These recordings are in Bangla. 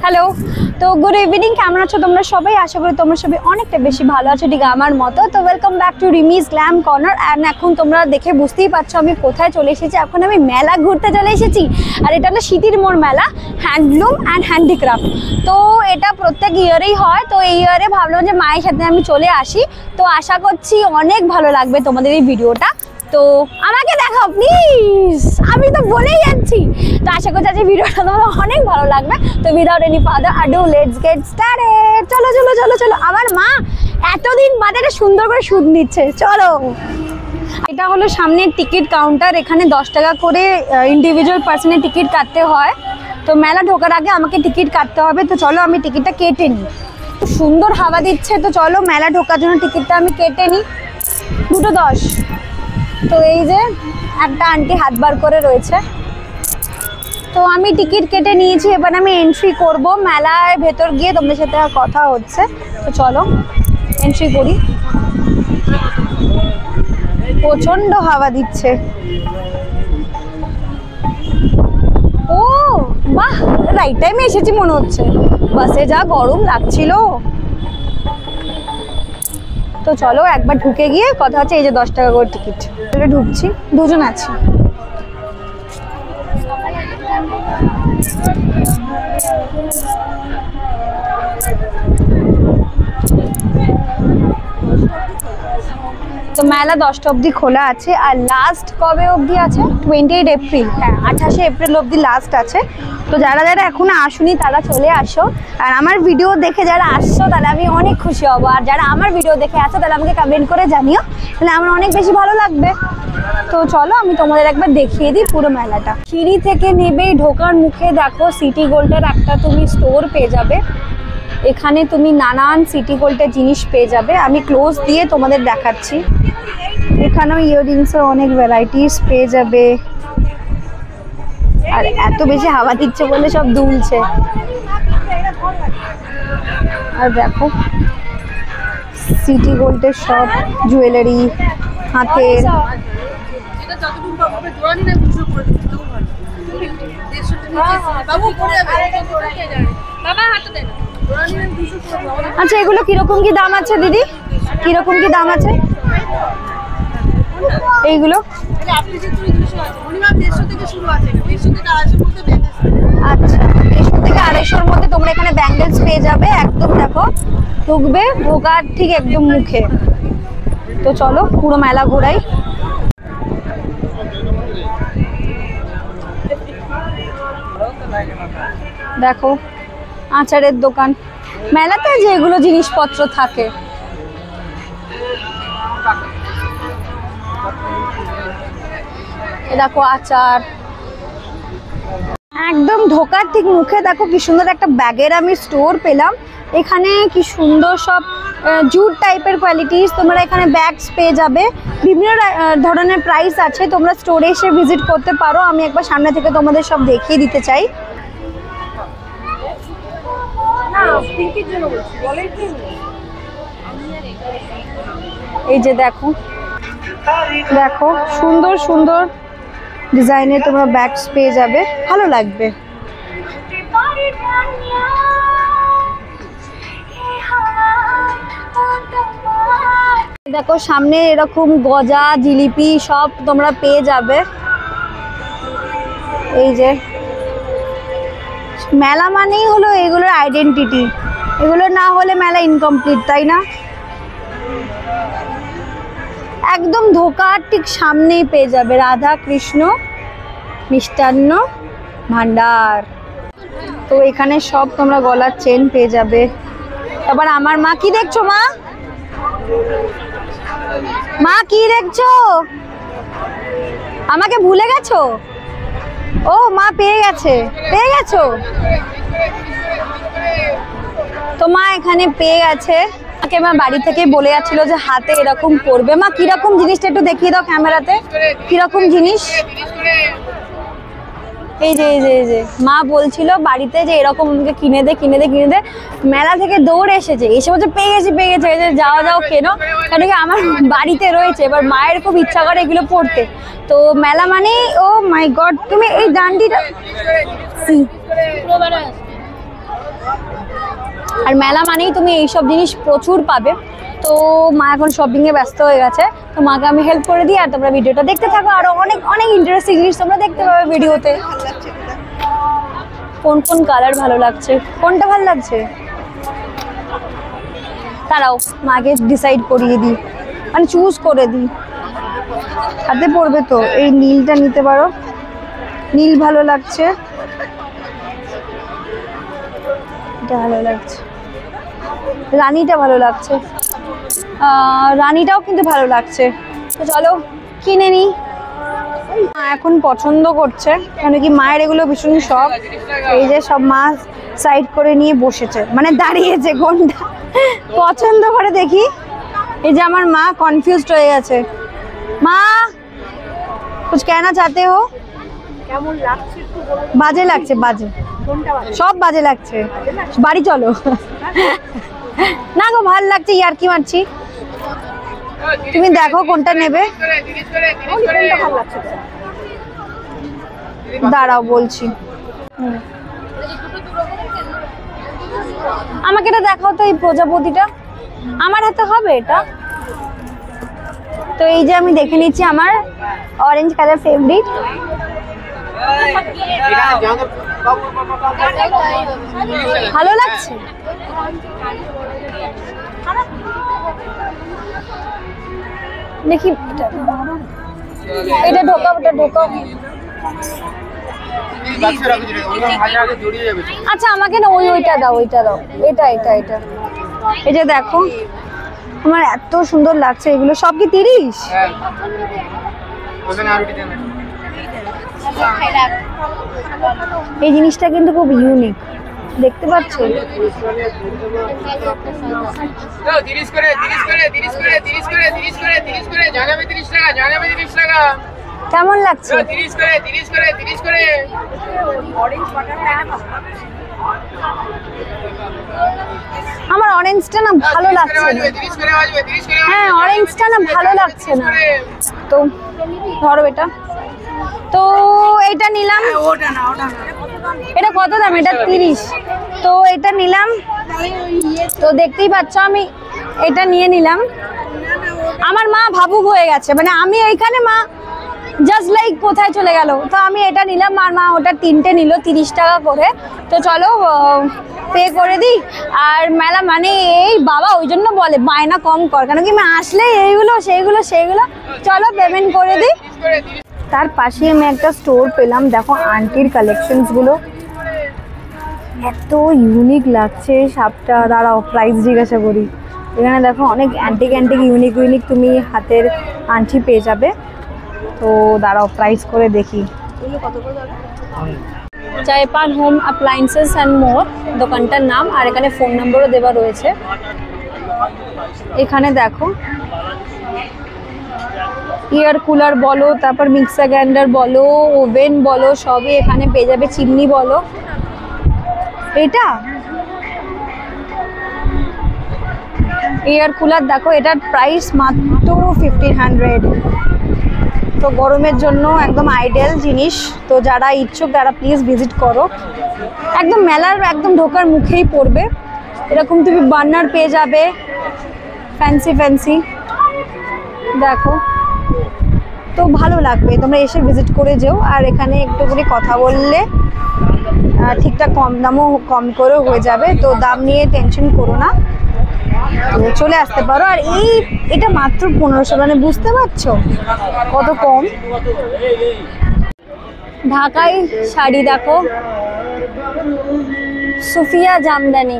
হ্যালো, তো গুড ইভিনিং। কেমন আছো তোমরা সবাই? আশা করি তোমরা সবাই অনেকটা বেশি ভালো আছো, ঠিক আমার মতো। তো welcome back to রিমিস glam corner. And এখন তোমরা দেখে বুঝতেই পারছো আমি কোথায় চলে এসেছি। এখন আমি মেলা ঘুরতে চলে এসেছি, আর এটা হলো স্মৃতির মোড় মেলা, হ্যান্ডলুম অ্যান্ড হ্যান্ডিক্রাফট। তো এটা প্রত্যেক ইয়ারেই হয়। তো এই ইয়ারে ভাবলাম যে মায়ের সাথে আমি চলে আসি। তো আশা করছি অনেক ভালো লাগবে তোমাদের এই ভিডিওটা। তো আমাকে দেখাও প্লিজ, আমি তো বলেই যাচ্ছি। তো আশা করছি আজকে ভিডিওটা তোমাদের অনেক ভালো লাগবে। তো without any further ado let's get started. চলো চলো চলো চলো। আমার মা এতদিন বাদে একটা সুন্দর করে শুট নিচ্ছে, চলো। এটা হলো সামনের টিকিট কাউন্টার। এখানে 10 টাকা করে ইন্ডিভিজুয়াল পার্সনের টিকিট কাটতে হয়। তো মেলা ঢোকার আগে আমাকে টিকিট কাটতে হবে। তো চলো আমি টিকিটটা কেটে নিই। সুন্দর হাওয়া দিচ্ছে, তো চলো মেলা ঢোকার জন্য টিকিটটা আমি কেটে নিই। 2:10। তো এই যে একটা আন্টি হাত বার করে রয়েছে। তো আমি টিকিট কেটে নিয়েছি, এবার আমি এন্ট্রি করব। মেলার ভেতর গিয়ে তোমাদের সাথে কথা হচ্ছে। তো চলো এন্ট্রি করি। প্রচন্ড হাওয়া দিচ্ছে। ও বাহ, রাইট টাইমে এসেছি মনে হচ্ছে। বাসে যা গরম লাগছিল। তো চলো একবার ঢুকে গিয়ে কথা হচ্ছে। এই যে 10 টাকা করে টিকিট, ঢুকছি, দুজন আছে। তো মেলা 10টা অবধি খোলা আছে। আর লাস্ট কবে অবধি আছে? 28 এপ্রিল। হ্যাঁ, 28 এপ্রিল অবধি লাস্ট আছে। তো যারা যারা এখনো আসুনি তারা চলে আসো। আর আমার ভিডিও দেখে যারা আসছো তাহলে আমি অনেক খুশি হব। আর যারা আমার ভিডিও দেখে আসো তাহলে আমাকে কমেন্ট করে জানিও, তাহলে আমার অনেক বেশি ভালো লাগবে। তো চলো আমি তোমাদের একবার দেখিয়ে দিই পুরো মেলাটা। সিঁড়ি থেকে নেবেই ঢোকার মুখে দেখো সিটি গোল্ডের একটা তুমি স্টোর পেয়ে যাবে। এখানে তুমি নানান সিটি গোল্ডের জিনিস পেয়ে যাবে। আমি ক্লোজ দিয়ে তোমাদের দেখাচ্ছি। এখানেও ইয়াররিংসের অনেক ভ্যারাইটিস পেয়ে যাবে। আর এত বেশি হাওয়া দিচ্ছে বলে সব দুলছে। আর দেখো সিটি গোল্ডের সব জুয়েলারি, হাতের। আচ্ছা এগুলো কিরকম কি দাম আছে দিদি? কিরকম কি দাম আছে এইগুলো? আচ্ছা 150 থেকে 250-র মধ্যে তোমরা এখানে ব্যাঙ্গেলস পেয়ে যাবে। একদম দেখো ঢুকবে, ঢোকার ঠিক একদম মুখে। তো চলো পুরো মেলা ঘোরাই। দেখো আচারের দোকান। মেলাতে যেগুলো জিনিসপত্র থাকে। দেখো আচার। একদম ঢোকার ঠিক মুখে দেখো কি সুন্দর একটা ব্যাগের আমি স্টোর পেলাম। এখানে কি সুন্দর সব জুট টাইপের কোয়ালিটিস তোমরা এখানে ব্যাগস পেয়ে যাবে। বিভিন্ন ধরনের প্রাইস আছে, তোমরা স্টোরে এসে ভিজিট করতে পারো। আমি একবার সামনে থেকে তোমাদের সব দেখিয়ে দিতে চাই। এই যে দেখো দেখো সুন্দর সুন্দর ডিজাইনের তোমরা ব্যাগস পেয়ে যাবে, ভালো লাগবে। দেখো সামনে এরকম গজা জিলিপি সব তোমরা পেয়ে যাবে। এই যে মেলা মানেই হলো এগুলোর আইডেন্টিটি। এগুলো না হলে মেলা ইনকমপ্লিট, তাই না? একদম ঢোকার ঠিক সামনেই পেয়ে যাবে রাধা কৃষ্ণ মিষ্টান্ন ভান্ডার। তো এখানে সব তোমরা গলার চেন পেয়ে যাবে। তারপর আমার মা কি দেখছো? মা মা কি দেখছো? আমাকে ভুলে গেছো? ও মা পেয়ে গেছে, পেয়ে গেছো? তো মা এখানে পেয়ে গেছে। আমাকে মা বাড়ি থেকে বলে যাচ্ছিল যে হাতে এরকম করবে। মা কিরকম জিনিসটা একটু দেখিয়ে দাও ক্যামেরাতে, কিরকম জিনিস? এই যে এই যে এই যে মা বলছিল বাড়িতে যে এরকম আমাকে কিনে দে কিনে দে কিনে দে। মেলা থেকে দৌড়ে এসেছে, এসে বলছে পেয়ে গেছি পেয়ে গেছে। এই যে যাও যাও কেন, কেন কি আমার বাড়িতে রয়েছে। এবার মায়ের খুব ইচ্ছা করে এগুলো পড়তে। তো মেলা মানে ও মাই গড, তুমি এই ডান্ডিটা আর মেলা মানেই তুমি এইসব জিনিস প্রচুর পাবে। তো মা এখন শপিংয়ে ব্যস্ত হয়ে গেছে, তো মাকে আমি হেল্প করে দিই আর তোমরা ভিডিওটা দেখতে থাকো। আরও অনেক অনেক ইন্টারেস্টিং জিনিস তোমরা দেখতে পাবে ভিডিওতে। কোন কোন কালার ভালো লাগছে, কোনটা ভালো লাগছে তারাও মাকে ডিসাইড করিয়ে দিই, মানে চুজ করে দিই। হাতে পড়বে তো, এই নীলটা নিতে পারো, নীল ভালো লাগছে, এটা ভালো লাগছে, রানীটা ভালো লাগছে, রানীটাও কিন্তু ভালো লাগছে। তো চলো কিনে নিই। মা এখন পছন্দ করছে, কেন কি মায়ের এগুলো ভীষণ শখ। এই যে সব মা সাইড করে নিয়ে বসেছে, মানে দাঁড়িয়েছে কোনটা পছন্দ করে দেখি। এই যে আমার মা কনফিউজড হয়ে গেছে। মা कुछ कहना चाहते हो? কেমন লাগছে একটু বলো। বাজে লাগছে, বাজে, কোনটা ভালো? সব বাজে লাগছে। বাড়ি চলো। না গো ভাল লাগছে, ইয়ার কি মারছি। তুমি দেখো কোনটা নেবে। কোনটা ভালো লাগছে? দাঁড়াও বলছি। আমাকে এটা দেখাও তো, এই প্রজাপতিটা আমার হাতে হবে এটা। তো এই যে আমি দেখে নিচ্ছি, আমার অরেঞ্জ কালার ফেভারিট। ভালো লাগছে, দেখি এটা ঢোকাও, এটা ঢোকাও। আচ্ছা আমাকে না ওইটা দাও, ওইটা দাও, এটা এটা এটা এটা দেখো, আমার এত সুন্দর লাগছে। এগুলো সব কি 30? এই জিনিসটা কিন্তু খুব ইউনিক, দেখতে পাচ্ছ। কেমন লাগছে? আমার অরেঞ্জটা না ভালো লাগছে না। হ্যাঁ অরেঞ্জটা না ভালো লাগছে না, তো ধরো এটা। তো এটা নিলাম, এটা কত দাম? এটা 30। তো এটা নিলাম, তো দেখতেই পাচ্ছ আমি এটা নিয়ে নিলাম। আমার মা ভাবুক হয়ে গেছে, মানে আমি এইখানে, মা জাস্ট লাইক কোথায় চলে গেল। তো আমি এটা নিলাম আর মা ওটা 3টে নিল 30 টাকা করে। তো চলো পে করে দিই। আর মেলা মানে এই বাবা ওই জন্য বলে বায়না কম কর, কেন কি আমি আসলে এইগুলো সেইগুলো সেইগুলো। চলো পেমেন্ট করে দিই। তার পাশে আমি একটা স্টোর পেলাম, দেখো আন্টির কালেকশনসগুলো এত ইউনিক লাগছে। সাপটা দাঁড়াও প্রাইস জিজ্ঞাসা করি। এখানে দেখো অনেক অ্যান্টিক অ্যান্টিক ইউনিক ইউনিক তুমি হাতের আংটি পেয়ে যাবে। তো দাঁড়াও প্রাইস করে দেখি। চাইপান হোম অ্যাপ্লায়েন্সেস অ্যান্ড মোর দোকানটার নাম, আর এখানে ফোন নম্বরও দেওয়া রয়েছে। এখানে দেখো এয়ার কুলার বলো, তারপর মিক্সার গ্রাইন্ডার বলো, ওভেন বলো, সবই এখানে পেয়ে যাবে। চিমনি বলো, এটা এয়ার কুলার দেখো, এটার প্রাইস মাত্র 1500। তো গরমের জন্য একদম আইডিয়াল জিনিস। তো যারা ইচ্ছুক তারা প্লিজ ভিজিট করো। একদম মেলার একদম ঢোকার মুখেই পড়বে। এরকম তুমি বার্নার পেয়ে যাবে, ফ্যান্সি ফ্যান্সি দেখো। তো ভালো লাগবে, তোমরা এসে ভিজিট করে যেও। আর এখানে একটু করে কথা বললে ঠিকঠাক কম দামও কম করেও হয়ে যাবে। তো দাম নিয়ে টেনশন করো না, তো চলে আসতে পারো। আর এটা মাত্র 1500, মানে বুঝতে পারছো কত কম। ঢাকাই শাড়ি দেখো, সুফিয়া জামদানি।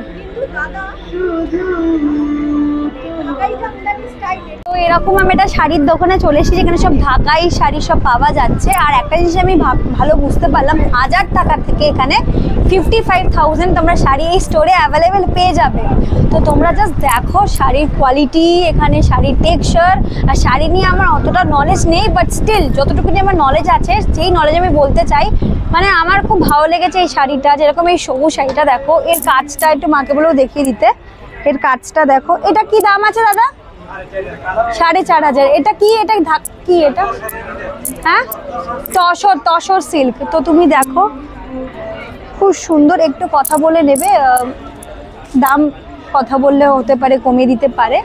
তো এরকম আমি একটা শাড়ির দোকানে চলে এসেছি, যেখানে সব ঢাকাই শাড়ি সব পাওয়া যাচ্ছে। আর একটা জিনিস আমি ভালো বুঝতে পারলাম, 1000 টাকা থেকে এখানে 55,000 তোমরা শাড়ি এই স্টোরে অ্যাভেলেবেল পেয়ে যাবে। তো তোমরা জাস্ট দেখো শাড়ির কোয়ালিটি, এখানে শাড়ির টেক্সচার। আর শাড়ি নিয়ে আমার অতটা নলেজ নেই, বাট স্টিল যতটুকুনি আমার নলেজ আছে সেই নলেজ আমি বলতে চাই। মানে আমার খুব ভালো লেগেছে এই শাড়িটা। যেরকম এই সবুজ শাড়িটা দেখো, এর কাজটা একটু মাকে বলেও দেখিয়ে দিতে। এর কাজটা দেখো। এটা কি দাম আছে দাদা? 4500। এটা কি? এটা কি এটা? হ্যাঁ তসর সিল্ক। তো তুমি দেখো খুব সুন্দর, একটু কথা বলে নেবে। দাম কথা বললে হতে পারে কমিয়ে দিতে পারে।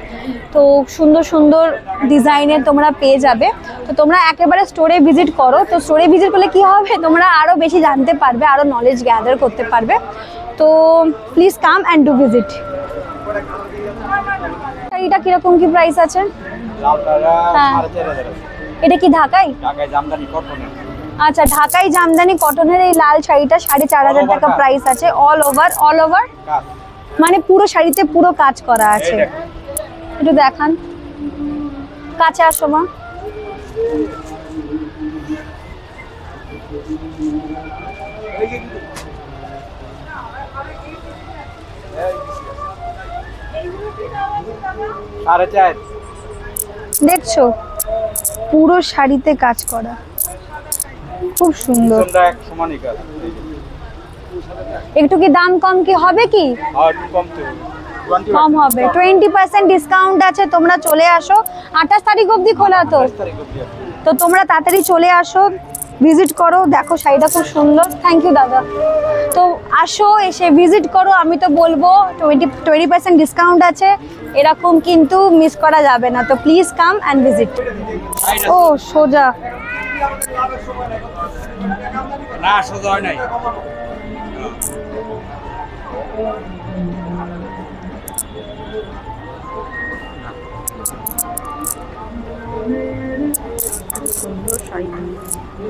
তো সুন্দর সুন্দর ডিজাইনের তোমরা পেয়ে যাবে। তো তোমরা একেবারে স্টোরে ভিজিট করো। তো স্টোরে ভিজিট করলে কি হবে, তোমরা আরও বেশি জানতে পারবে, আরও নলেজ গ্যাদার করতে পারবে। তো please come and do visit. এটা কিরকম কি প্রাইস আছে? হ্যাঁ, এটা কি ঢাকাই? আচ্ছা, ঢাকাই জামদানি কটনের এই লাল শাড়িটা 4,500 টাকা প্রাইস আছে। অল ওভার মানে পুরো শাড়িতে পুরো কাজ করা আছে। একটু দেখান, কাছে আসো মা। দেখছো পুরো শাড়িতে কাজ করা, খুব সুন্দর। একটু কি দাম কম কি হবে? কি কম হবে? 20% ডিসকাউন্ট আছে। তোমরা চলে আসো, 28 তারিখ অবধি খোলা। তো তোমরা তাড়াতাড়ি চলে আসো, ভিজিট করো, দেখো শাড়িটা খুব সুন্দর। থ্যাংক ইউ দাদা। তো আসো, এসে ভিজিট করো। আমি তো বলবো 20% ডিসকাউন্ট আছে, এরকম কিন্তু মিস করা যাবে না। তো প্লিজ কাম অ্যান্ড ভিজিট। ও সোজা না, সোজা হয় নাই।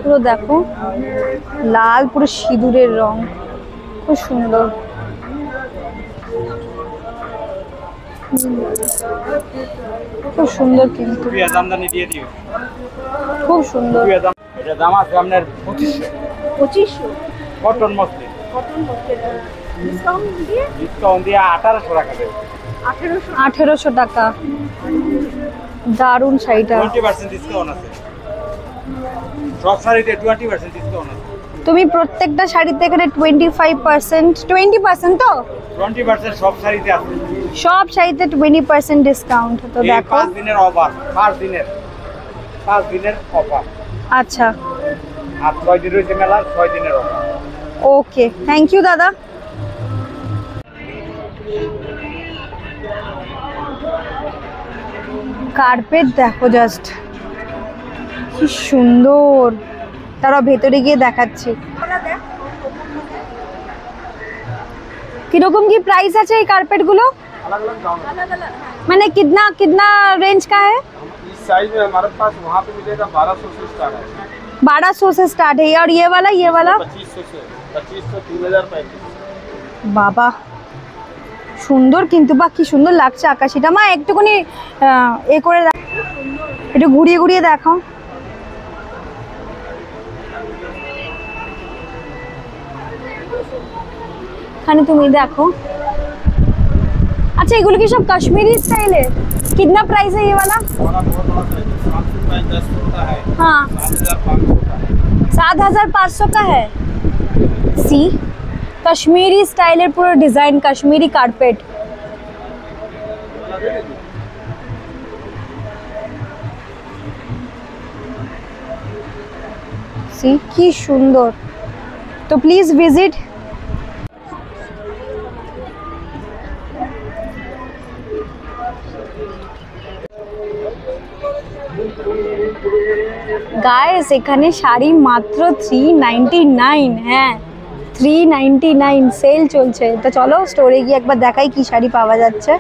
পুরো দেখো লাল, পুরো সিঁদুরের রং, খুব সুন্দর। খুব সুন্দর কিন্তু জামদানি দিয়ে দিও, খুব সুন্দর। এটা দাম আছে আপনার 2500 কটন মসলিন। ডিসকাউন্ট দিয়ে 1800 টাকা দেবে। 1800 টাকা। দারুণ শাড়িটা। 20% ডিসকাউন্ট আছে, সব শাড়িতে 20% ডিসকাউন্ট আছে। তুমি প্রত্যেকটা শাড়িতে এখানে 20% তো 20% সব শাড়িতে আছে, সব শাড়িতে 20% ডিসকাউন্ট। তো দেখো 5 দিনের অফার, 5 দিনের অফার। আচ্ছা, আর 6 দিন রয়েছে মেলার, 6 দিনের অফার। ওকে, থ্যাংক ইউ দাদা। কার্পেট দেখো জাস্ট কি সুন্দর। তারা ভেতরে গিয়ে দেখাচ্ছি কিরকম কি প্রাইস আছে এই কার্পেট গুলো। মানে कितना कितना रेंज का है? इस साइज में हमारे पास वहाँ पे मिलेगा 1200 से स्टार्ट है। 1200 से स्टार्ट है। और ये वाला 2500 से 2500 3035। বাবা সুন্দর কিন্তু, বা কি সুন্দর লাগছে আকাশিটা। মা একটুখানি এ করে একটু ঘুরিয়ে ঘুরিয়ে দেখাও। এখানে তুমি দেখো। अच्छा एगुलो की सब कश्मीरी स्टाइल है। कितना प्राइस है ये वाला? हाँ 7500 का है। सी कश्मीरी स्टाइल है, पूरा डिजाइन कश्मीरी कारपेट। सी की सुंदर। तो प्लीज विजिट। গাইস এখানে শাড়ি মাত্র 399। হ্যাঁ 399 সেল চলছে। তো চলো স্টোরে গিয়ে একবার দেখাই কি শাড়ি পাওয়া যাচ্ছে।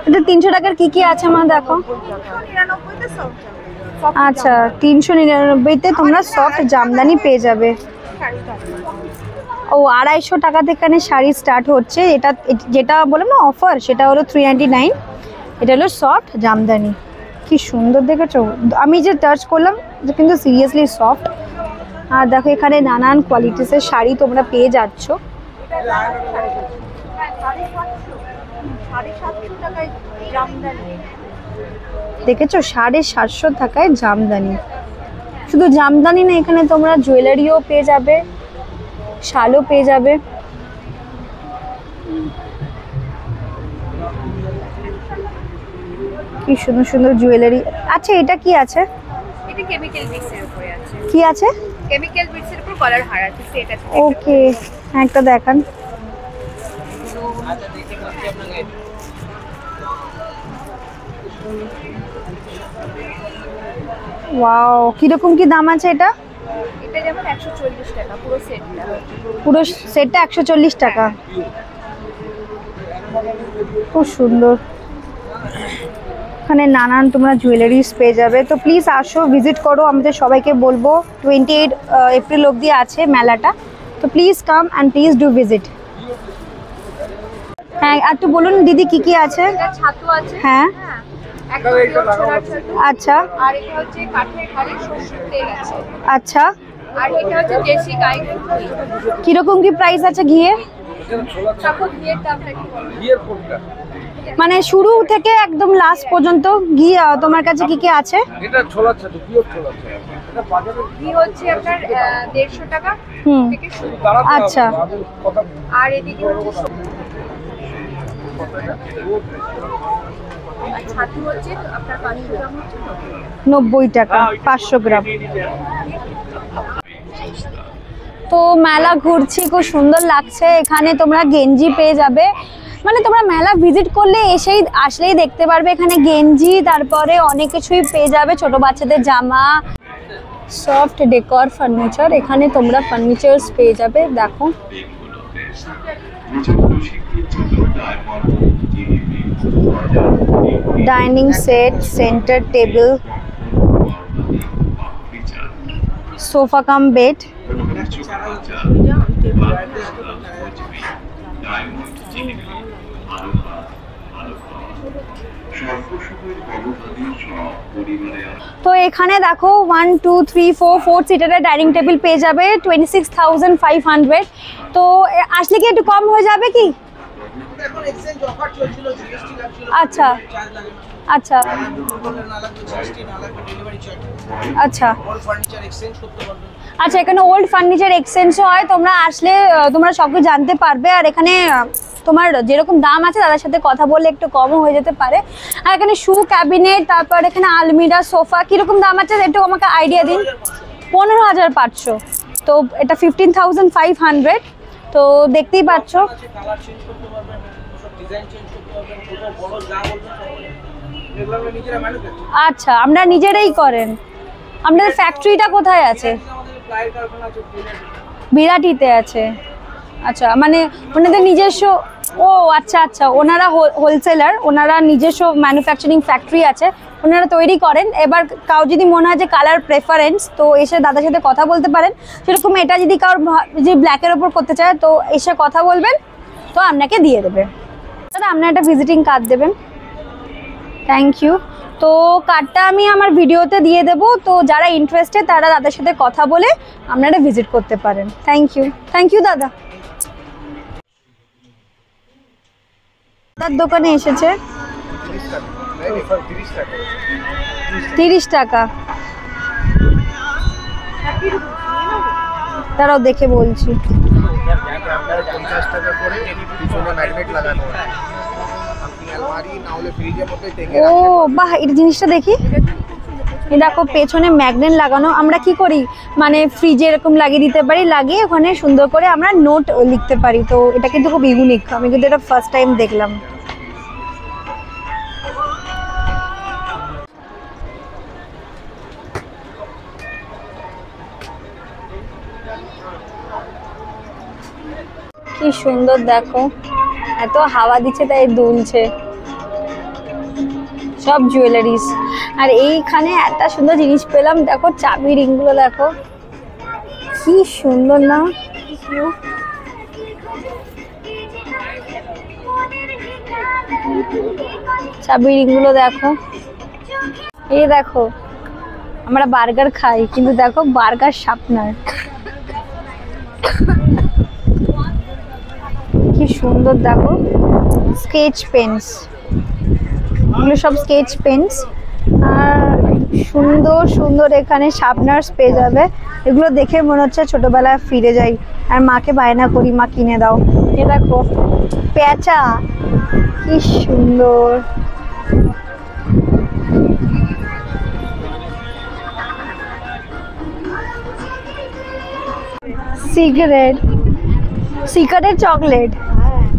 এটা 300 টাকার কি কি আছে মা দেখো। আচ্ছা 399 তে তোমরা সফট জামদানি পেয়ে যাবে। ও 250 টাকা থেকে এখানে শাড়ি স্টার্ট হচ্ছে। এটা যেটা বললাম না অফার, সেটা হলো 399। এটা হলো সফট জামদানি। কি সুন্দর দেখেছো, আমি যে টাচ করলাম কিন্তু সিরিয়াসলি সফট। আর দেখো এখানে নানান কোয়ালিটিসের শাড়ি তোমরা পেয়ে যাচ্ছ। দেখেছো 750 টাকায় জামদানি। শুধু জামদানি না, এখানে তোমরা জুয়েলারিও পেয়ে যাবে, শালও পেয়ে যাবে। কি সুন্দর সুন্দর জুয়েলারি। আচ্ছা এটা কি আছে? এটা কেমিক্যাল বিটস এর উপরে আছে। কি আছে? কেমিক্যাল বিটস এর উপর কলার হার আছে, সেট আছে। ওকে একটা দেখান। ওয়াও, কিরকম কি দাম আছে এটা? এটা যেমন 140 টাকা পুরো সেটটা। পুরো সেটটা 140 টাকা। খুব সুন্দর, এখানে নানান তোমরা জুয়েলারিস পেয়ে যাবে। তো প্লিজ আসো, ভিজিট করো। আমাদের সবাইকে বলবো 28 এপ্রিল অবধি আছে মেলাটা, তো please come and please do visit. হ্যাঁ, একটু বলুন দিদি কি কি আছে? এটা ছাতু আছে। হ্যাঁ, একটা পিওর ছোলার ছাতু। আচ্ছা আর এটা হচ্ছে কাঠের হাড়ি সরষের তেল আছে। আচ্ছা, আর এটা হচ্ছে দেশি গাই ঘি। কিরকম কি প্রাইস আছে ঘিয়ের? তারপর ঘিয়ের দামটা একটু বলো। বিয়ের কোনটা? মানে শুরু থেকে একদম লাস্ট পর্যন্ত ঘি তোমার কাছে কি কি আছে? এটা ছোলার ছাতু, পিওর ছোলার ছাতু। এটা বাজারে ঘি হচ্ছে আপনার 150 টাকা হুম, থেকে শুরু। দাঁড়াতে হবে, আচ্ছা। আমি কথা আর এদিকে হচ্ছে আর ছাতু হচ্ছে আপনার 500 গ্রাম হচ্ছে 90 টাকা 500 গ্রাম। তো মেলা ঘুরছি, খুব সুন্দর লাগছে। এখানে তোমরা গেঞ্জি পেয়ে যাবে, মানে তোমরা মেলা ভিজিট করলে আসলেই দেখতে পারবে এখানে গেঞ্জি, তারপরে অনেক কিছুই পেয়ে যাবে, ছোট বাচ্চাদের জামা, সফট ডেকর ফার্নিচার। এখানে তোমরা ফার্নিচার্স পেয়ে যাবে। দেখো dining set, centre table, sofa cum bed. তো এখানে দেখো 1 2 3 4 4 সিটারের ডাইনিং টেবিল পেয়ে যাবে 26,500। তো আসলে কি একটু কম হয়ে যাবে কি? এখন এক্সচেঞ্জ অফার চলছিল, জিএসটি লাগছিল, আচ্ছা চার্জ লাগে না। আচ্ছা বললে না লাগবে জিএসটি, না লাগবে ডেলিভারি চার্জ। আচ্ছা অল ফার্নিচার এক্সচেঞ্জ করতে পারবে। আচ্ছা, এখানে ওল্ড ফার্নিচার এক্সচেঞ্জও হয়। তোমরা আসলে তোমরা সব কিছু জানতে পারবে। আর এখানে তোমার যেরকম দাম আছে তাদের সাথে কথা বললে একটু কমও হয়ে যেতে পারে। আর এখানে শু ক্যাবিনেট, তারপর এখানে আলমিরা, সোফা, কীরকম দাম আছে একটু আমাকে আইডিয়া দিন। 15,500। তো এটা 15,500। তো দেখতেই পাচ্ছ। কালার চেঞ্জ করতে পারবেন, সব ডিজাইন চেঞ্জ করতে পারবেন, ছোট বড় যা বলবেন সব বলবেন। এগুলো আমরা নিজেরা ম্যানুফ্যাকচার। আচ্ছা, আমরা নিজেরাই করেন। আপনাদের ফ্যাক্টরিটা কোথায় আছে? আমাদের প্লাইয়ের কারখানা আছে বিরাটিতে আছে। আচ্ছা, মানে ওনাদের নিজস্ব, ও আচ্ছা আচ্ছা, ওনারা হোলসেলার, ওনারা নিজস্ব ম্যানুফ্যাকচারিং ফ্যাক্টরি আছে, ওনারা তৈরি করেন। এবার কাউ যদি মনে হয় যে কালার প্রেফারেন্স, তো এসে দাদার সাথে কথা বলতে পারেন। সেরকম এটা যদি কারোর যে ব্ল্যাকের ওপর করতে চায়, তো এসে কথা বলবেন, তো আপনাকে দিয়ে দেবে। দাদা আপনার একটা ভিজিটিং কার্ড দেবেন। Thank you. তো কার্ডটা আমি আমার ভিডিওতে দিয়ে দেবো, তো যারা ইন্টারেস্টেড তারা দাদার সাথে কথা বলে আপনারা ভিজিট করতে পারেন। থ্যাংক ইউ দাদা। তার দোকানে এসেছে 30 টাকা। তারাও দেখে বলছি। 50 টাকা করে পিছনে ম্যাগনেট লাগানো হয়। আপনি আলমারি না হলে ফ্রিজের মধ্যে টেকে ও বাহ, এই জিনিসটা দেখি। এই দেখো পেছনে ম্যাগনেট লাগানো। আমরা কি করি, মানে ফ্রিজে এরকম লাগিয়ে দিতে পারি, লাগিয়ে ওখানে সুন্দর করে আমরা নোট লিখতে পারি। তো এটা কিন্তু খুব ইউনিক, আমি কিন্তু এটা ফার্স্ট টাইম দেখলাম। কি সুন্দর দেখো, এত হাওয়া দিচ্ছে তাই দুলছে। সব জুয়েলারিস। আর এইখানে একটা সুন্দর জিনিস পেলাম, দেখো চাবি রিংগুলো দেখো কি সুন্দর না? চাবি রিংগুলো দেখো। এই দেখো, আমরা বার্গার খাই, কিন্তু দেখো বার্গার শার্পনার। কি সুন্দর দেখো, স্কেচ পেন্স, এগুলো সব স্কেচ পেন্স। আর সুন্দর সুন্দর এখানে শার্পনার্স পেয়ে যাবে। এগুলো দেখে মনে হচ্ছে ছোটবেলায় ফিরে যাই, আর মাকে বায়না করি মা কিনে দাও। এ দেখো পেঁচা, কি সুন্দর। সিগারেট, সিক্রেট চকলেট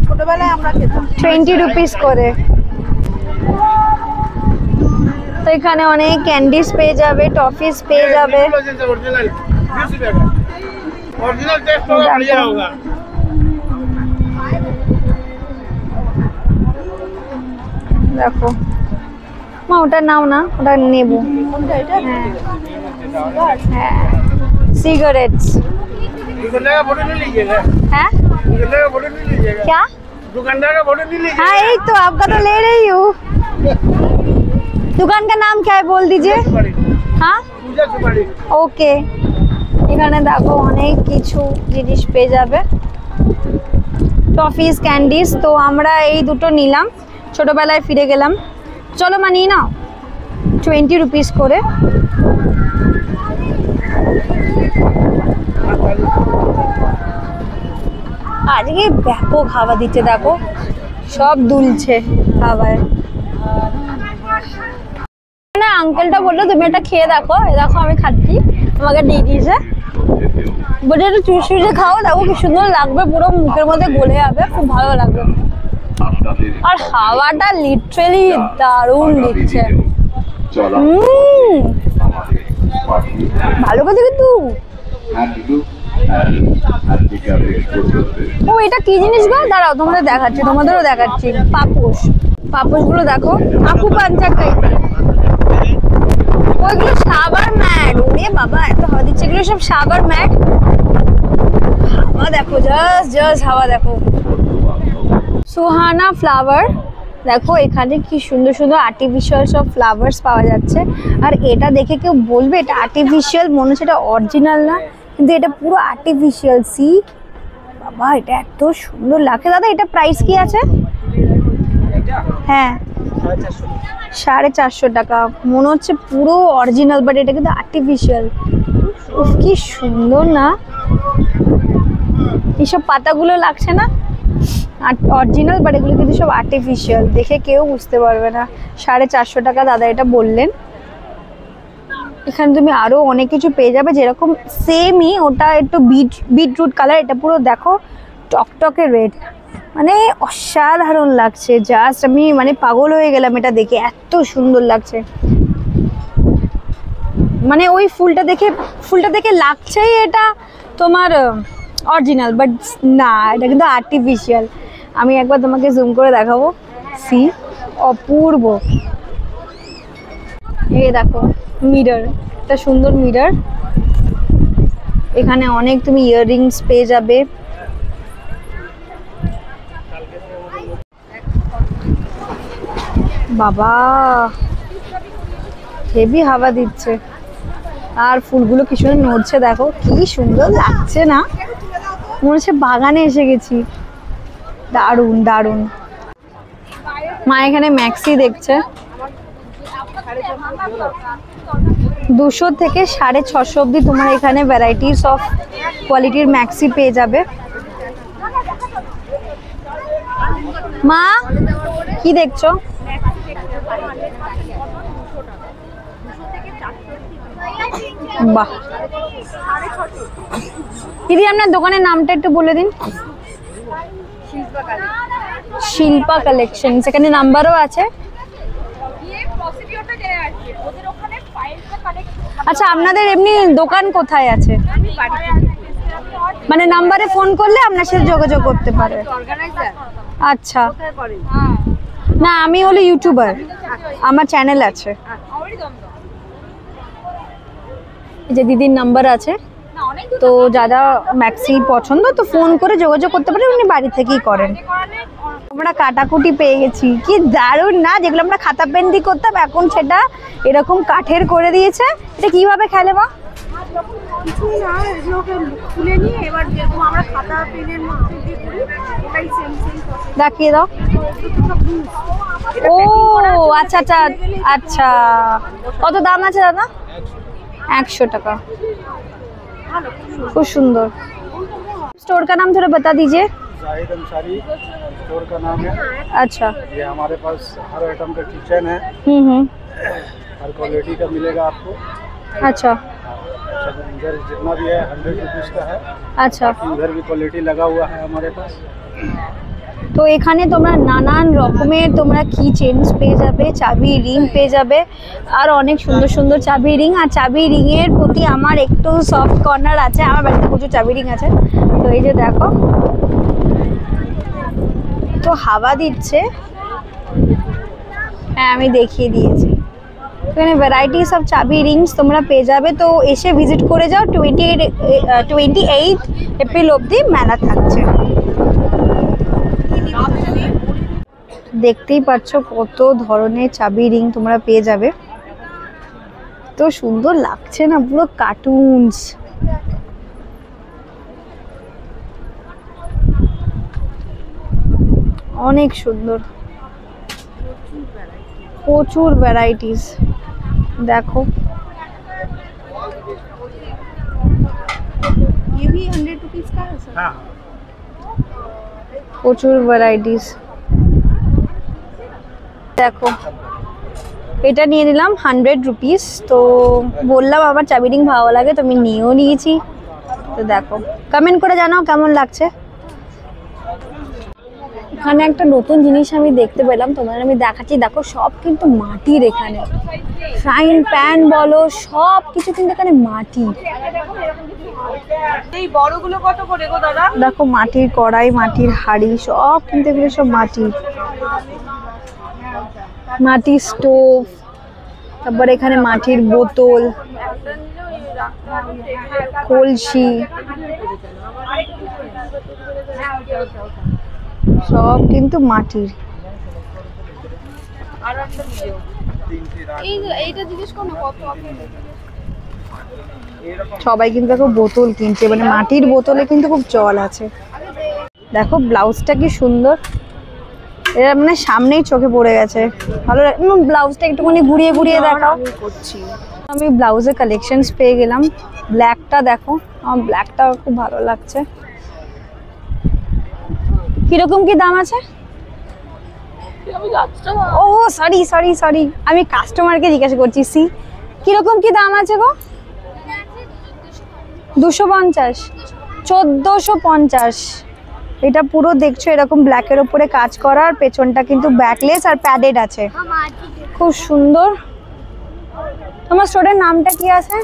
ছোটবেলায় আমরা খেতাম। 20 রুপিস করে। তো এখানে অনেক ক্যান্ডিস পেয়ে যাবে, টফিস পেয়ে যাবে। ओरिजिनल टेस्ट होगा, बढ़िया होगा। দেখো মা, ওটা নাও না, ওটা নেবো। হ্যাঁ, সিগারেটস। दुकानदार का फोटो नहीं लीजिएगा, হ্যাঁ दुकानदार का फोटो नहीं लीजिएगा, क्या? दुकानदार का फोटो नहीं लीजिएगा। हाँ यही तो आपका तो ले रही हूँ। दुकान का नाम क्या है बोल दीजिए। सुपारी, हाँ पूजा सुपारी। ওকে। এখানে দেখো অনেক কিছু জিনিস পেয়ে যাবে, টফিস, ক্যান্ডিস। তো আমরা এই দুটো নিলাম, ছোটবেলায় ফিরে গেলাম। চলো মা নিয়ে নাও, 20 রুপিস করে। আজকে ব্যাপক হাওয়া দিচ্ছে, দেখো সব দুলছে হাওয়ায়। না আঙ্কেলটা বললো তুমি এটা খেয়ে দেখো, এ দেখো আমি খাচ্ছি, আমাকে দিয়ে দিয়েছে। বলে একটু চুষে চুষে খাও, দেখো কি সুন্দর লাগবে, পুরো মুখের মধ্যে গলে যাবে, খুব ভালো লাগবে। আর হাওয়াটা লিটারালি দারুণ দিচ্ছে। ভালো কথা কিন্তু। ও এটা কি জিনিস গো? দাঁড়াও তোমাদের দেখাচ্ছি, তোমাদেরও দেখাচ্ছি। পাপোশ, পাপোশগুলো দেখো, আকু পাঞ্চার টাইপের। ওইগুলো সাবার ম্যাট। ওরে বাবা এত হাওয়া দিচ্ছে, এগুলো সব সাবার ম্যাট। হাওয়া দেখো, জাস্ট হাওয়া দেখো। সুহানা ফ্লাওয়ার, দেখো এখানে কি সুন্দর সুন্দর আর্টিফিশিয়াল সব ফ্লাওয়ার্স পাওয়া যাচ্ছে। আর এটা দেখে কেউ বলবে এটা আর্টিফিশিয়াল, মনে হচ্ছে এটা অরিজিনাল না, কিন্তু এটা পুরো আর্টিফিশিয়াল। সি বাবা, এটা এত সুন্দর লাগছে। দাদা এটা প্রাইস কি আছে? হ্যাঁ 450 টাকা। মনে হচ্ছে পুরো অরিজিনাল, বাট এটা কিন্তু আর্টিফিশিয়াল। উফ কি সুন্দর না, এইসব পাতাগুলো লাগছে না অরিজিনাল, বাট এগুলো কিন্তু সব আর্টিফিশিয়াল, দেখে কেউ বুঝতে পারবে না। 450 টাকা দাদা এটা বললেন। এখানে তুমি আরো অনেক কিছু পেয়ে যাবে, যেরকম সেমই, ওটা একটু বিটরুট কালার, এটা পুরো দেখো টকটকে রেড, মানে অসাধারণ লাগছে। জাস্ট আমি মানে পাগল হয়ে গেলাম এটা দেখে, এত সুন্দর লাগছে। মানে ওই ফুলটা দেখে লাগছেই এটা তোমার অরিজিনাল, বাট না, এটা কিন্তু আর্টিফিশিয়াল। আমি একবার তোমাকে জুম করে দেখাবো। সি অপূর্ব। এই দেখো মিরর, একটা সুন্দর মিরর। এখানে অনেক তুমি ইয়াররিংস পেয়ে যাবে। বাবা হেভি হাওয়া দিচ্ছে, আর ফুলগুলো কি সুন্দর নড়ছে, দেখো কি সুন্দর লাগছে না, মনে হচ্ছে বাগানে এসে গেছি। দারুণ দারুণ। মা এখানে ম্যাক্সি দেখছে, 200 থেকে 650 অব্দি তোমার এখানে ভ্যারাইটিস অফ কোয়ালিটির ম্যাক্সি পেয়ে যাবে। মা কি দেখছো? বাহ, দিদি আপনার দোকানের নামটা একটু বলে দিন। শিল্পা কালেকশন, সেখানে নাম্বারও আছে। আচ্ছা আপনাদের এমনি দোকান কোথায় আছে? মানে নাম্বারে ফোন করলে আপনার সাথে যোগাযোগ করতে পারে। আচ্ছা না, আমি হলো ইউটিউবার, আমার চ্যানেল আছে। এই যে দিদির নাম্বার আছে, তো যারা ম্যাক্সি পছন্দ তো ফোন করে যোগাযোগ করতে পারে, উনি বাড়ি থেকেই করেন। আমরা কাটাকুটি পেয়ে গেছি, কি দারুণ না, যেগুলো আমরা খাতা পেন দিয়ে করতাম এখন সেটা এরকম কাঠের করে দিয়েছে। এটা কিভাবে খেলে মা? কিছুই না, এগুলোকে খুলে নিয়ে এবার যেরকম আমরা খাতা পেনের মধ্যে দিয়ে করি, ওটাই সেম প্রসেস। দেখিয়ে দাও। ও আচ্ছা আচ্ছা আচ্ছা, কত দাম আছে দাদা? 100 টাকা। খুব সুন্দর। स्टोर का नाम थोड़ा बता दीजिए। जाहिद अंसारी स्टोर का नाम है। अच्छा, ये हमारे पास हर आइटम का किचन है, हर क्वालिटी का मिलेगा आपको। अच्छा इधर जितना भी है 100 रुपीज़ का है। আচ্ছা, इधर भी क्वालिटी लगा हुआ है हमारे पास। তো এখানে তোমরা নানান রকমের তোমরা কি চেনস পেয়ে যাবে, চাবি রিং পেয়ে যাবে, আর অনেক সুন্দর সুন্দর চাবি রিং। আর চাবি রিংয়ের প্রতি আমার একটু সফট কর্নার আছে, আমার বাড়িতে প্রচুর চাবি রিং আছে। তো এই যে দেখো, তো হাওয়া দিচ্ছে, হ্যাঁ আমি দেখিয়ে দিয়েছি। এখানে ভ্যারাইটিস অফ চাবি রিংস তোমরা পেয়ে যাবে। তো এসে ভিজিট করে যাও, 28 এপ্রিল অবধি মেলা থাকছে। দেখতেই পাচ্ছ কত ধরনের চাবি রিং তোমরা পেয়ে যাবে। তো সুন্দর লাগছে না, পুরো কার্টুনস। অনেক সুন্দর, প্রচুর ভ্যারাইটিস। দেখো ये भी 100 रुपीज का है सर। हाँ প্রচুর ভ্যারাইটিস। দেখো এটা নিয়ে নিলাম 100 রুপিস। তো বললাম আমার চাবি রিং ভালো লাগে, তো আমি নিয়েও নিয়েছি। তো দেখো, কমেন্ট করে জানাও কেমন লাগছে। এখানে একটা নতুন জিনিস আমি দেখতে পেলাম, তোমাদের আমি দেখাচ্ছি। দেখো সব কিন্তু মাটির, এখানে ফ্রাইং প্যান বলো সব কিছু কিন্তু এখানে মাটি। এই বড়গুলো কত করে গো দাদা? দেখো মাটির কড়াই, মাটির হাঁড়ি, সব কিন্তু এগুলো সব মাটির। মাটির স্টোভ, তারপর এখানে মাটির বোতল, কলসি, সব কিন্তু মাটির। এইটা জিজ্ঞেস করো না কত আছে। সবাই কিন্তু দেখো বোতল কিনছে, মানে মাটির বোতলে কিন্তু খুব চল আছে। দেখো ব্লাউজটা কি সুন্দর, এটা মানে সামনেই চোখে পড়ে গেছে, ভালো লাগে। ব্লাউজটা একটুখানি ঘুরিয়ে ঘুরিয়ে দেখাও। আমি ব্লাউজের কালেকশনস পেয়ে গেলাম। ব্ল্যাকটা দেখো, আমার ব্ল্যাকটা খুব ভালো লাগছে। কিরকম কি দাম আছে? ও সরি সরি সরি, আমি কাস্টমারকে জিজ্ঞাসা করছি। কিরকম কি দাম আছে গো? 250, 1450। এটা পুরো দেখছো এরকম ব্ল্যাকের উপরে কাজ করা, আর পেছনটা কিন্তু ব্যাকলেস আর প্যাডেড আছে, খুব সুন্দর। তোমার স্টোরের নামটা কি আছে?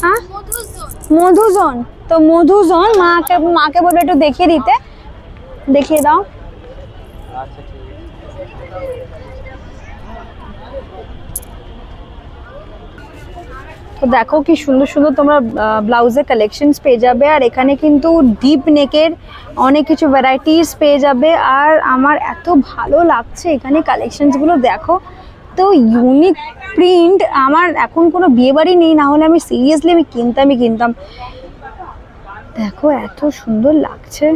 হ্যাঁ, মধুজন। তো মধুজন, মাকে বলবে একটু দেখিয়ে দিতে, দেখিয়ে দাও। তো দেখো কি সুন্দর সুন্দর তোমরা ব্লাউজের কালেকশনস পেয়ে যাবে। আর এখানে কিন্তু ডিপ নেকের অনেক কিছু ভ্যারাইটিস পেয়ে যাবে। আর আমার এত ভালো লাগছে এখানে কালেকশনসগুলো, দেখো তো ইউনিক প্রিন্ট। আমার এখন কোনো বিয়ে বাড়ি নেই, না হলে আমি সিরিয়াসলি আমি কিনতাম। দেখো এত সুন্দর লাগছে।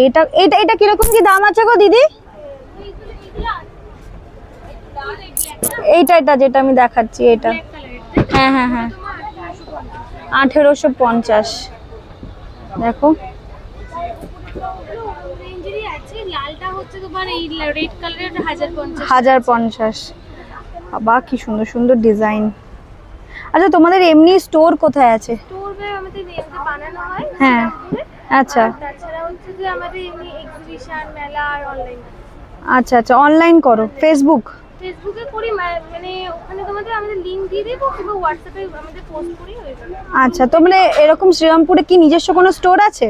এটা এটা এটা কিরকম কি দাম আছে গো দিদি? এইটা যেটা আমি দেখাচ্ছি, এটা হ্যাঁ হ্যাঁ হ্যাঁ 1850। দেখো লালটা হচ্ছে তোমার এই রেড কালারের 1050। 1050। বাবা কি সুন্দর সুন্দর ডিজাইন। আচ্ছা তোমাদের এমনি স্টোর কোথায় আছে? স্টোরে আমাদের নিজে বানানো হয়। হ্যাঁ আচ্ছা, তাছাড়া হচ্ছে যে আমাদের এমনি এক্সিবিশন, মেলা আর অনলাইন। আচ্ছা আচ্ছা, অনলাইন করো? ফেসবুকে করি, মানে ওখানে তোমাদের আমাদের লিংক দিয়ে দেবো, কিংবা হোয়াটসঅ্যাপে আমাদের পোস্ট করি হয়ে যাবে। আচ্ছা, তো মানে এরকম শ্রীরামপুরে কি নিজস্ব কোনো স্টোর আছে?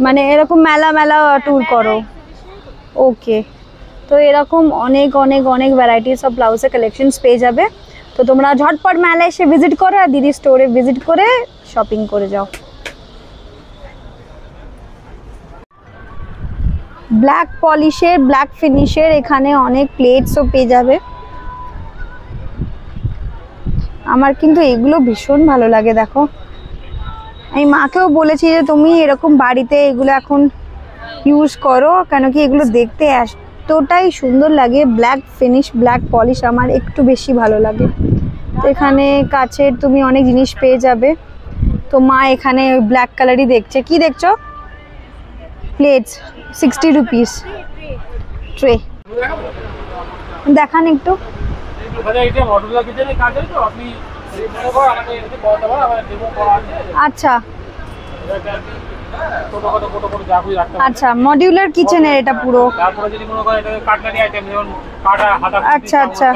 মানে এরকম মেলা ট্যুর করো? ওকে, তো এরকম অনেক অনেক অনেক ভ্যারাইটিস অফ ব্লাউজের কালেকশনস পেয়ে যাবে। তো তোমরা ঝটপট মেলায় এসে ভিজিট করো, আর দিদি স্টোরে ভিজিট করে শপিং করে যাও। ব্ল্যাক পলিশের, ব্ল্যাক ফিনিশের এখানে অনেক প্লেটসও পেয়ে যাবে। আমার কিন্তু এগুলো ভীষণ ভালো লাগে। দেখো আমি মাকেও বলেছি যে তুমি এরকম বাড়িতে এগুলো এখন ইউজ করো, কেন কি এগুলো দেখতে এতটাই সুন্দর লাগে। ব্ল্যাক ফিনিশ, ব্ল্যাক পলিশ আমার একটু বেশি ভালো লাগে। তো এখানে কাচের তুমি অনেক জিনিস পেয়ে যাবে। তো মা এখানে ব্ল্যাক কালারই দেখছে। কি দেখছো? Plates 60 rupees tray. দেখান একটু। মডুলার কিচেনে কাজ হয় তো, আপনি মনে করো আমাদের এদিকে বলতে পারো আমাদের ডেমো করা আছে আচ্ছা ছোটখাটো মোটামুটি যা খুঁজে রাখতে পারো। আচ্ছা, মডিউলার কিচেনের এটা পুরো। তারপরে যদি মনে করো এটা কাটলারি আইটেম যেমন কাটা হাতা আচ্ছা, আচ্ছা।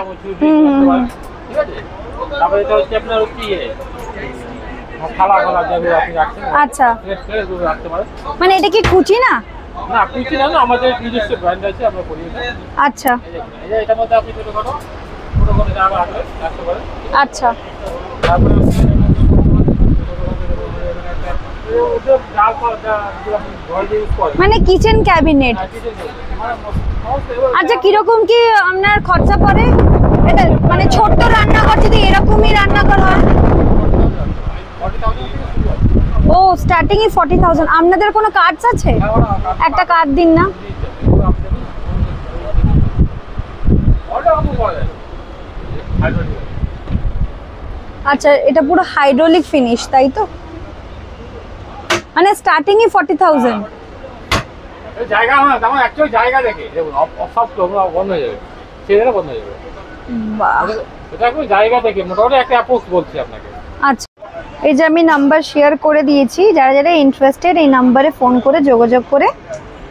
ঠিক আছে। তারপরে এটা হচ্ছে আপনার হচ্ছে থালা ফালা যেগুলো আপনি রাখছেন আচ্ছা, সেগুলো রাখতে পারেন। মানে এটা কি কুচি না? না কুচি না, আমাদের নিজস্ব ব্র্যান্ড আছে, আমরা করি এটা। আচ্ছা এই যে এটার মধ্যে আপনি ছোটখাটো জায়গা রাখতে পারেন। আচ্ছা, তারপরে মানে কিচেন ক্যাবিনেট। আচ্ছা, কিরকম কি আপনার খরচা পড়ে এটা? মানে ছোট্ট রান্নাঘর যদি এরকমই রান্নাঘর হয়? ও স্টার্টিং এ 40,000। আপনাদের কোনো কার্ডস আছে? একটা কার্ড দিন না। আচ্ছা, এটা পুরো হাইড্রোলিক ফিনিশ তাই তো? মানে স্টার্টিং এ 40,000। জায়গা হয় তেমন অ্যাকচুয়ালি জায়গা দেখে সব বন্ধ হয়ে যাবে, সেটা বন্ধ হয়ে যাবে। বাহ, এটা একটু জায়গা দেখে মোটামুটি একটা অ্যাপ্রোচ বলছি আপনাকে। আচ্ছা, এই যে আমি নাম্বার শেয়ার করে দিয়েছি, যারা যারা ইন্টারেস্টেড এই নাম্বারে ফোন করে যোগাযোগ করে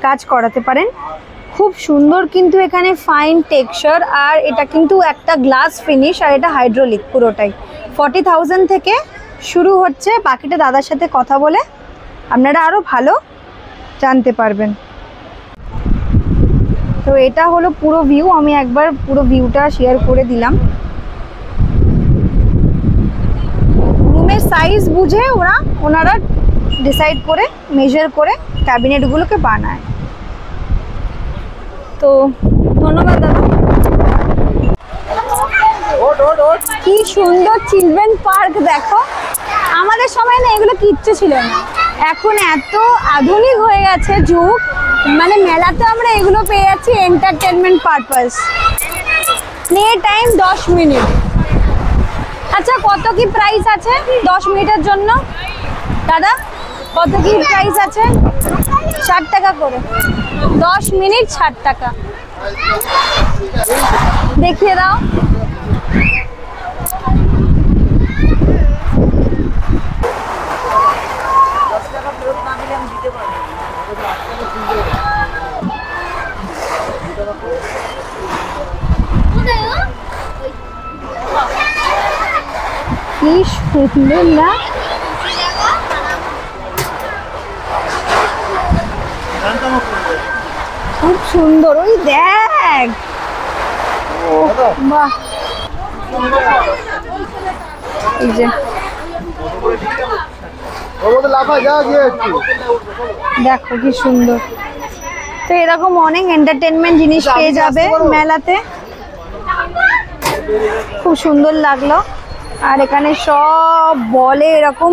কাজ করাতে পারেন। খুব সুন্দর কিন্তু এখানে ফাইন টেক্সচার, আর এটা কিন্তু একটা গ্লাস ফিনিশ, আর এটা হাইড্রোলিক পুরোটাই। 40,000 থেকে শুরু হচ্ছে, বাকিটা দাদার সাথে কথা বলে আপনারা আরও ভালো জানতে পারবেন। তো এটা হলো পুরো ভিউ, আমি একবার পুরো ভিউটা শেয়ার করে দিলাম। রুমের সাইজ বুঝে ওনারা ডিসাইড করে মেজার করে ক্যাবিনেটগুলোকে বানায়। তো ধন্যবাদ দাদা। কি সুন্দর চিলড্রেন পার্ক দেখো। আমাদের সময় না এগুলো কিচ্ছু ছিল না, এখন এত আধুনিক হয়ে গেছে যুগ। মানে মেলাতে আমরা এগুলো পেয়ে যাচ্ছি এন্টারটেনমেন্ট পারপাস। নিয়ে টাইম 10 মিনিট। আচ্ছা, কত কি প্রাইস আছে 10 মিনিটের জন্য দাদা? কত কি প্রাইস আছে? 60 টাকা করে 10 মিনিট, 60 টাকা। দেখিয়ে দাও। কি সুন্দর না? খুব সুন্দর। ওই দেখ, বাহ, এই যে দেখো কি সুন্দর। তো এরকম অনেক এন্টারটেনমেন্ট জিনিস পেয়ে যাবে মেলাতে। খুব সুন্দর লাগলো। আর এখানে সব বলে এরকম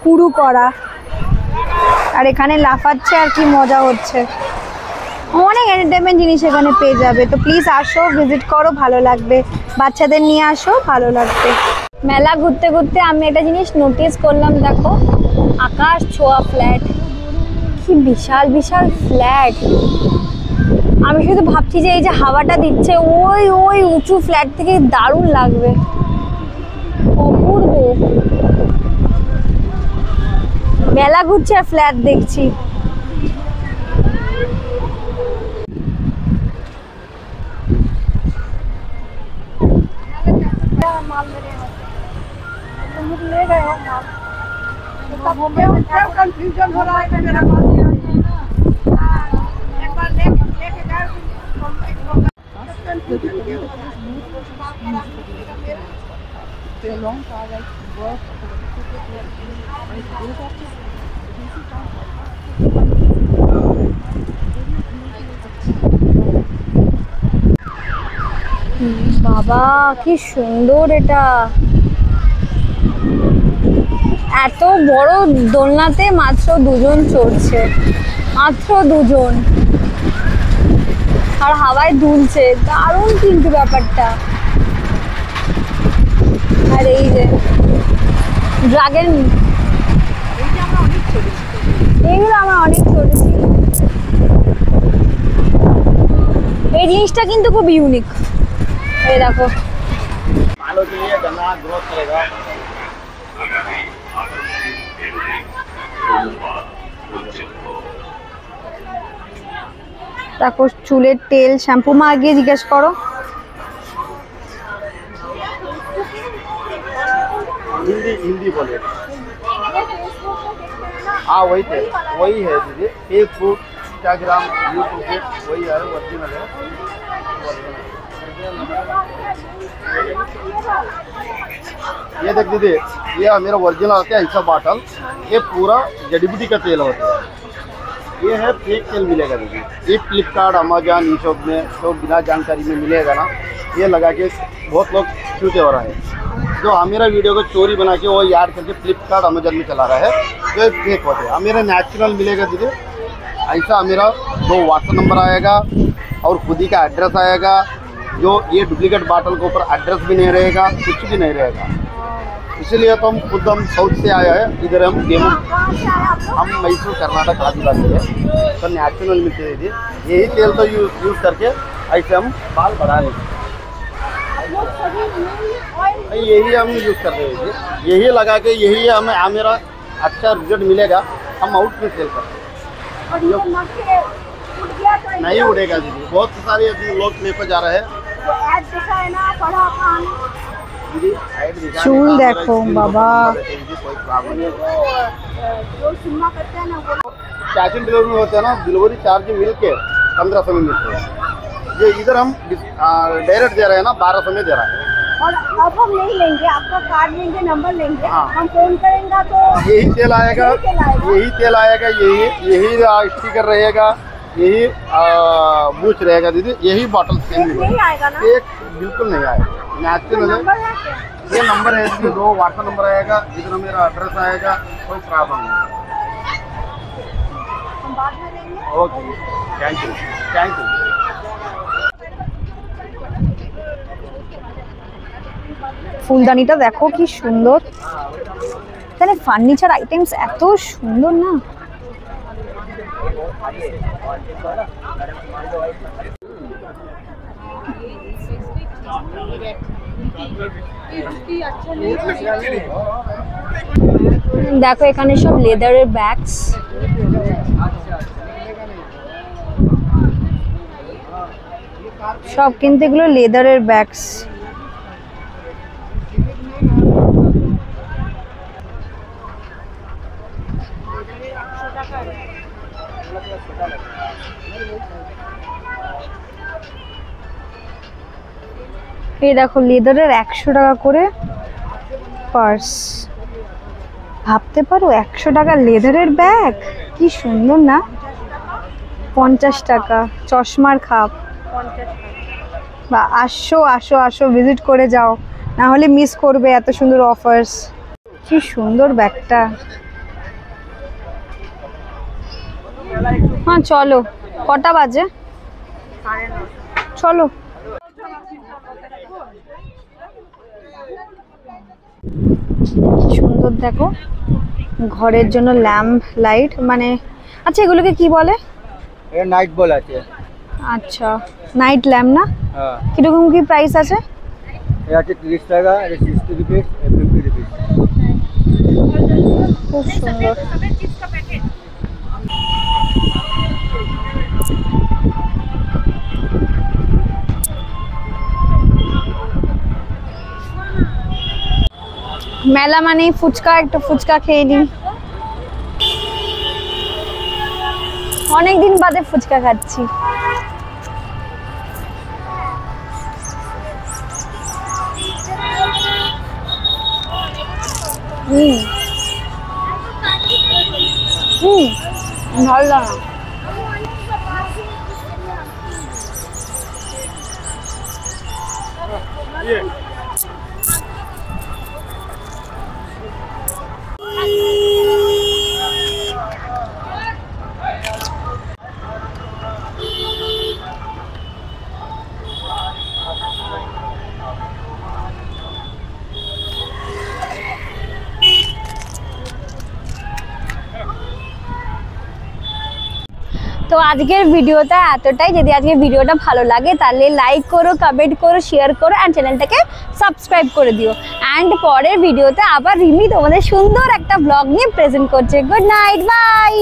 কুড়ু করা, আর এখানে লাফাচ্ছে আর কি মজা হচ্ছে। অনেক এন্টারটেনমেন্ট জিনিস এখানে পেয়ে যাবে। তো প্লিজ আসো, ভিজিট করো, ভালো লাগবে। বাচ্চাদের নিয়ে আসো, ভালো লাগবে। মেলা ঘুরতে ঘুরতে আমি একটা জিনিস নোটিস করলাম, দেখো আকাশ ছোঁয়া ফ্ল্যাট। কি বিশাল বিশাল ফ্ল্যাট। আমি শুধু ভাবছি যে এই যে হাওয়াটা দিচ্ছে ওই ওই উঁচু ফ্ল্যাট থেকে দারুণ লাগবে, অপূর্ব। মেলা ঘুরছি আর ফ্ল্যাট দেখছি। कंफ्यूजन हो रहा है मेरा पास। एक बार लेके जाओ বাবা কি সুন্দর এটা। এত বড় দোলনাতে মাত্র 2 জন চড়ছে, মাত্র 2 জন, আর হাওয়ায় দুলছে। দারুণ কিন্তু ব্যাপারটা। আর এই যে ড্রাগন, এইগুলো আমরা অনেক চড়েছি। এই জিনিসটা কিন্তু খুব ইউনিক। এই দেখো, ভালো দিয়ে জানা গ্রোথ করেগা। দেখো চুলের তেল শ্যাম্পু। মা গিয়ে জিজ্ঞেস করো। हिंदी हिंदी बोले। हाँ वही थे, वही है दीदी। फेसबुक, इंस्टाग्राम, यूट्यूब पे वही है, ओरिजिनल है। ये देख दीदी, ये मेरा ओरिजिनल आता है ऐसा बॉटल। ये पूरा जड़ी बूटी का तेल होता है। ये है फेक तेल मिलेगा दीदी। ये फ्लिपकार्ट, अमेजन, मीशो में तो बिना जानकारी में मिलेगा ना। ये लगा के बहुत लोग छूटे हो रहा है। जो मेरा वीडियो को चोरी बना के वो याद करके फ्लिपकार्ट, अमेजन में चला रहा है, जो फेक होते हैं। मेरा नेचुरल मिलेगा दीदी। ऐसा मेरा 2 व्हाट्सएप नंबर आएगा और खुद ही का एड्रेस आएगा। जो ये डुप्लीकेट बॉटल के ऊपर एड्रेस भी नहीं रहेगा, कुछ भी नहीं रहेगा। इसीलिए तो हम खुद साउथ से आया है। इधर हम डेमो, हम मैसूर कर्नाटक आदिवासी है, तो नेचुरल मिलते हैं दीदी। यही तेल तो यूज़ करके ऐसे हम बाल बढ़ा लेंगे। यही हम यूज़ कर रहे हैं, यही लगा के यही हमें मेरा अच्छा रिजल्ट मिलेगा। हम आउट में सेल करते हैं। नहीं उड़ेगा दीदी। बहुत सारे लोग लेकर जा रहे हैं। चूल देखो बाबा। कैश ऑन डिलीवरी होते हैं ना, डिलीवरी चार्ज मिल के 1500 में मिलते हैं। ये इधर हम डायरेक्ट दे रहे हैं ना, 1200 में दे रहा है। और अब हम नहीं लेंगे, आपका कार्ड लेंगे, नंबर लेंगे। हाँ। हम फोन करेंगे तो यही तेल आएगा, यही तेल आएगा, यही स्टिकर रहेगा, यही बूच रहेगा दीदी। यही बॉटल सेम नहीं आएगा ना? एक बिल्कुल नहीं आएगा। नेचुरल है। ये नंबर है, 2 व्हाट्सएप नंबर आएगा, जिधर मेरा एड्रेस आएगा। कोई प्रॉब्लम नहीं। हम बाद में लेंगे। Okay, thank you, thank you. ফুলদানিটা দেখো কি সুন্দর। তাহলে ফার্নিচার আইটেমস এত সুন্দর না। দেখো এখানে সব লেদারের ব্যাগস। সব কিন্তু এগুলো লেদারের ব্যাগস। এই দেখো লেদারের 100 টাকা করে পার্স। ভাবতে পারো 100 টাকা লেদারের ব্যাগ, কি সুন্দর না। 50 টাকা চশমার খাপ। বা আসো আসো আসো, ভিজিট করে যাও, না হলে মিস করবে এত সুন্দর অফার্স। কি সুন্দর ব্যাগটা। হ্যাঁ চলো, কটা বাজে? চলো। সুন্দর দেখো, ঘরের জন্য ল্যাম্প লাইট, মানে আচ্ছা এগুলোকে কি বলে? ये नाइट बॉल আছে। আচ্ছা নাইট ল্যাম্প না? হ্যাঁ। কিরকম কি প্রাইস আছে? ये আছে 30 টাকা, ये 60 रुपीस, ये 50 रुपीस। খুব সুন্দর। মেলা মানে ফুচকা, একটু ফুচকা খেয়ে নিই। অনেকদিন বাদে ফুচকা খাচ্ছি। ভালো লাগে। তো আজকের ভিডিওটা এতটাই। যদি আজকের ভিডিওটা ভালো লাগে তাহলে লাইক করো, কমেন্ট করো, শেয়ার করো অ্যান্ড চ্যানেলটাকে সাবস্ক্রাইব করে দিও। অ্যান্ড পরের ভিডিওতে আবার রিমি তোমাদের সুন্দর একটা ব্লগ নিয়ে প্রেজেন্ট করছে। Good night, by.